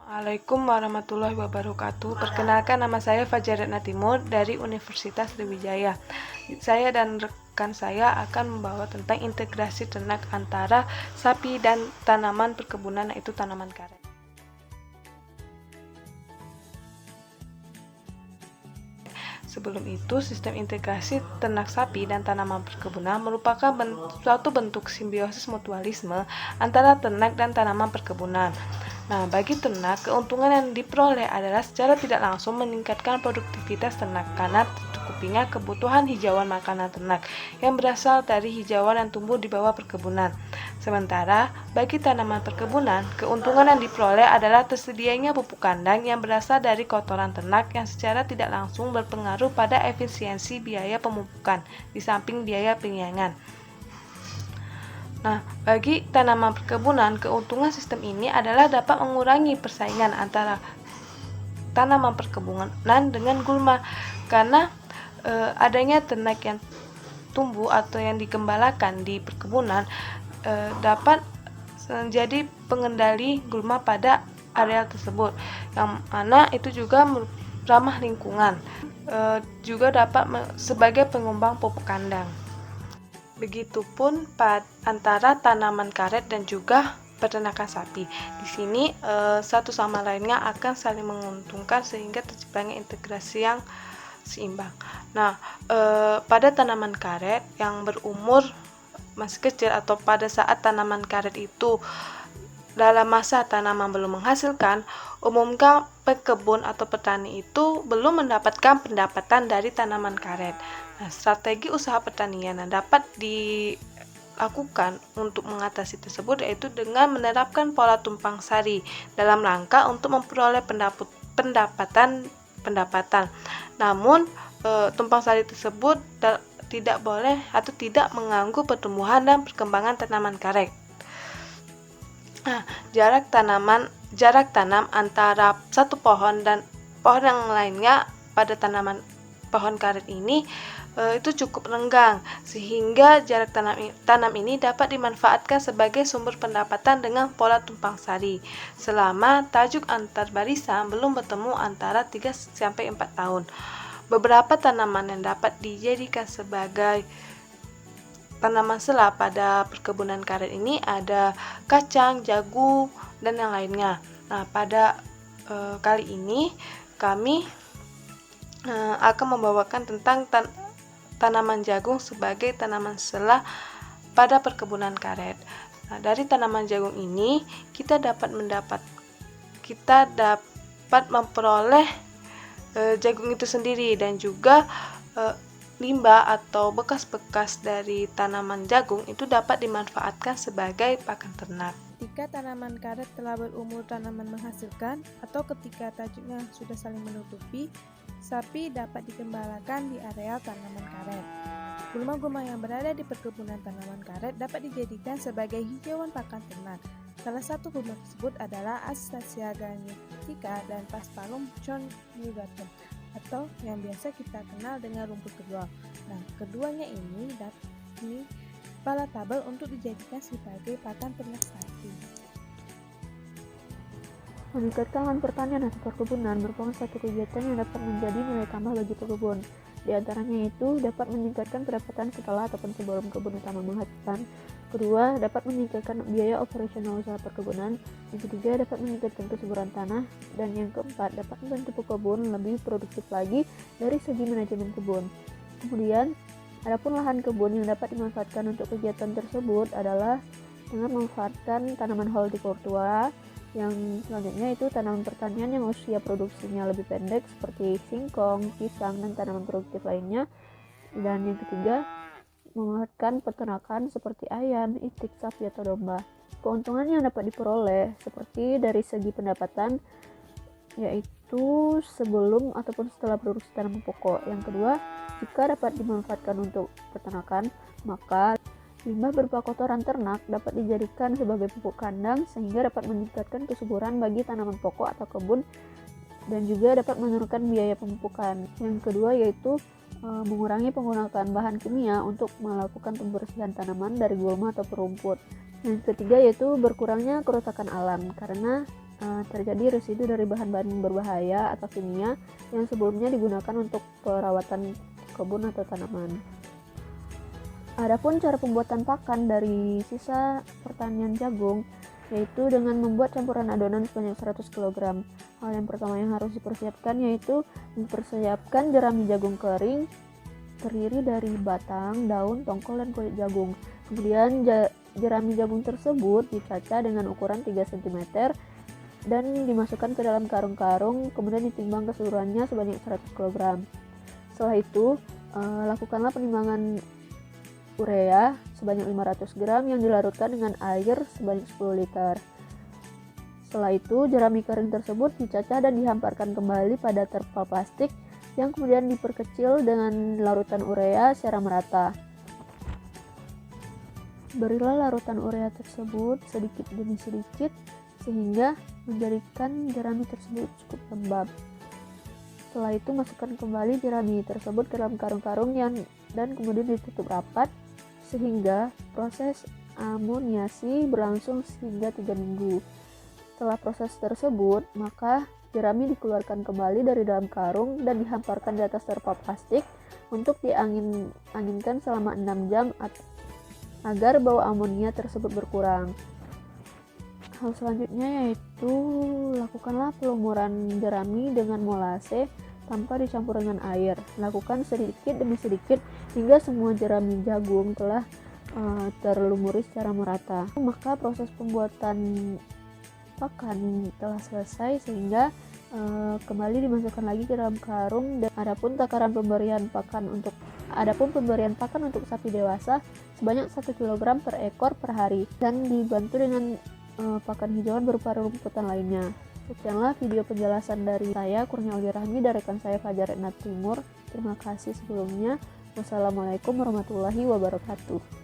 Assalamualaikum warahmatullahi wabarakatuh. Perkenalkan, nama saya Fajar Retna Timur dari Universitas Sriwijaya. Saya dan rekan saya akan membawa tentang integrasi ternak antara sapi dan tanaman perkebunan, yaitu tanaman karet. Sebelum itu, sistem integrasi ternak sapi dan tanaman perkebunan merupakan suatu bentuk simbiosis mutualisme antara ternak dan tanaman perkebunan. Nah, bagi ternak, keuntungan yang diperoleh adalah secara tidak langsung meningkatkan produktivitas ternak karena tercukupinya kebutuhan hijauan makanan ternak yang berasal dari hijauan yang tumbuh di bawah perkebunan. Sementara, bagi tanaman perkebunan, keuntungan yang diperoleh adalah tersedianya pupuk kandang yang berasal dari kotoran ternak yang secara tidak langsung berpengaruh pada efisiensi biaya pemupukan, di samping biaya penyiangan. Nah, bagi tanaman perkebunan, keuntungan sistem ini adalah dapat mengurangi persaingan antara tanaman perkebunan dengan gulma karena adanya ternak yang tumbuh atau yang digembalakan di perkebunan dapat menjadi pengendali gulma pada area tersebut, yang mana itu juga ramah lingkungan, juga dapat sebagai pengembang pupuk kandang. Begitupun antara tanaman karet dan juga peternakan sapi. Di sini satu sama lainnya akan saling menguntungkan sehingga terciptanya integrasi yang seimbang. Nah, pada tanaman karet yang berumur masih kecil atau pada saat tanaman karet itu dalam masa tanaman belum menghasilkan, umumnya pekebun atau petani itu belum mendapatkan pendapatan dari tanaman karet. Nah, strategi usaha pertanian yang dapat dilakukan untuk mengatasi tersebut yaitu dengan menerapkan pola tumpang sari dalam rangka untuk memperoleh pendapatan. Namun, tumpang sari tersebut tidak boleh atau tidak mengganggu pertumbuhan dan perkembangan tanaman karet. Nah, jarak tanam antara satu pohon dan pohon yang lainnya pada pohon karet ini itu cukup renggang, sehingga jarak tanam ini dapat dimanfaatkan sebagai sumber pendapatan dengan pola tumpang sari selama tajuk antar barisan belum bertemu antara 3-4 tahun. Beberapa tanaman yang dapat dijadikan sebagai tanaman sela pada perkebunan karet ini ada kacang, jagung, dan yang lainnya. Nah, pada kali ini kami akan membawakan tentang tanaman jagung sebagai tanaman sela pada perkebunan karet. Nah, dari tanaman jagung ini kita dapat memperoleh jagung itu sendiri, dan juga limbah atau bekas-bekas dari tanaman jagung itu dapat dimanfaatkan sebagai pakan ternak. Ketika tanaman karet telah berumur tanaman menghasilkan atau ketika tajuknya sudah saling menutupi, sapi dapat digembalakan di area tanaman karet. Gulma-gulma yang berada di perkebunan tanaman karet dapat dijadikan sebagai hijauan pakan ternak. Salah satu gulma tersebut adalah Acacia graniticia dan Paspalum conjugatum, atau yang biasa kita kenal dengan rumput kedua. Nah, keduanya ini dapat palatable untuk dijadikan sebagai pakan ternak sapi. Meningkatkan lahan pertanian atau perkebunan merupakan satu kegiatan yang dapat menjadi nilai tambah bagi pekebun. Di antaranya itu dapat meningkatkan pendapatan setelah ataupun sebelum kebun utama menghasilkan. Kedua, dapat meningkatkan biaya operasional usaha perkebunan. Yang ketiga, dapat meningkatkan kesuburan tanah. Dan yang keempat, dapat membantu pekebun lebih produktif lagi dari segi manajemen kebun. Kemudian, adapun lahan kebun yang dapat dimanfaatkan untuk kegiatan tersebut adalah dengan memanfaatkan tanaman hortikultura. Yang selanjutnya itu tanaman pertanian yang usia produksinya lebih pendek seperti singkong, pisang, dan tanaman produktif lainnya. Dan yang ketiga, memanfaatkan peternakan seperti ayam, itik, sapi, atau domba. Keuntungan yang dapat diperoleh seperti dari segi pendapatan yaitu sebelum ataupun setelah produksi tanaman pokok. Yang kedua, jika dapat dimanfaatkan untuk peternakan, maka limbah berupa kotoran ternak dapat dijadikan sebagai pupuk kandang sehingga dapat meningkatkan kesuburan bagi tanaman pokok atau kebun dan juga dapat menurunkan biaya pemupukan. Yang kedua yaitu mengurangi penggunaan bahan kimia untuk melakukan pembersihan tanaman dari gulma atau perumput. Yang ketiga yaitu berkurangnya kerusakan alam karena terjadi residu dari bahan-bahan berbahaya atau kimia yang sebelumnya digunakan untuk perawatan kebun atau tanaman. Adapun cara pembuatan pakan dari sisa pertanian jagung yaitu dengan membuat campuran adonan sebanyak 100 kg. Hal yang pertama yang harus dipersiapkan yaitu mempersiapkan jerami jagung kering terdiri dari batang, daun, tongkol, dan kulit jagung. Kemudian jerami jagung tersebut dicacah dengan ukuran 3 cm dan dimasukkan ke dalam karung-karung, kemudian ditimbang keseluruhannya sebanyak 100 kg. Setelah itu, lakukanlah penimbangan urea sebanyak 500 gram yang dilarutkan dengan air sebanyak 10 liter. Setelah itu, jerami kering tersebut dicacah dan dihamparkan kembali pada terpal plastik yang kemudian diperkecil dengan larutan urea secara merata. Berilah larutan urea tersebut sedikit demi sedikit sehingga menjadikan jerami tersebut cukup lembab. Setelah itu, masukkan kembali jerami tersebut ke dalam karung-karung dan kemudian ditutup rapat sehingga proses amoniasi berlangsung hingga 3 minggu. Setelah proses tersebut, maka jerami dikeluarkan kembali dari dalam karung dan dihamparkan di atas terpal plastik untuk dianginkan selama 6 jam agar bau amonia tersebut berkurang. Hal selanjutnya yaitu lakukanlah pelumuran jerami dengan molase tanpa dicampur dengan air. Lakukan sedikit demi sedikit hingga semua jerami jagung telah terlumuri secara merata. Maka proses pembuatan pakan telah selesai sehingga kembali dimasukkan lagi ke dalam karung. Dan adapun pemberian pakan untuk sapi dewasa sebanyak 1 kg per ekor per hari dan dibantu dengan pakan hijauan berupa rumputan lainnya. Sekianlah video penjelasan dari saya, Kurniaulia Rahmi, dari rekan saya Fajar Renat Timur. Terima kasih sebelumnya. Wassalamualaikum warahmatullahi wabarakatuh.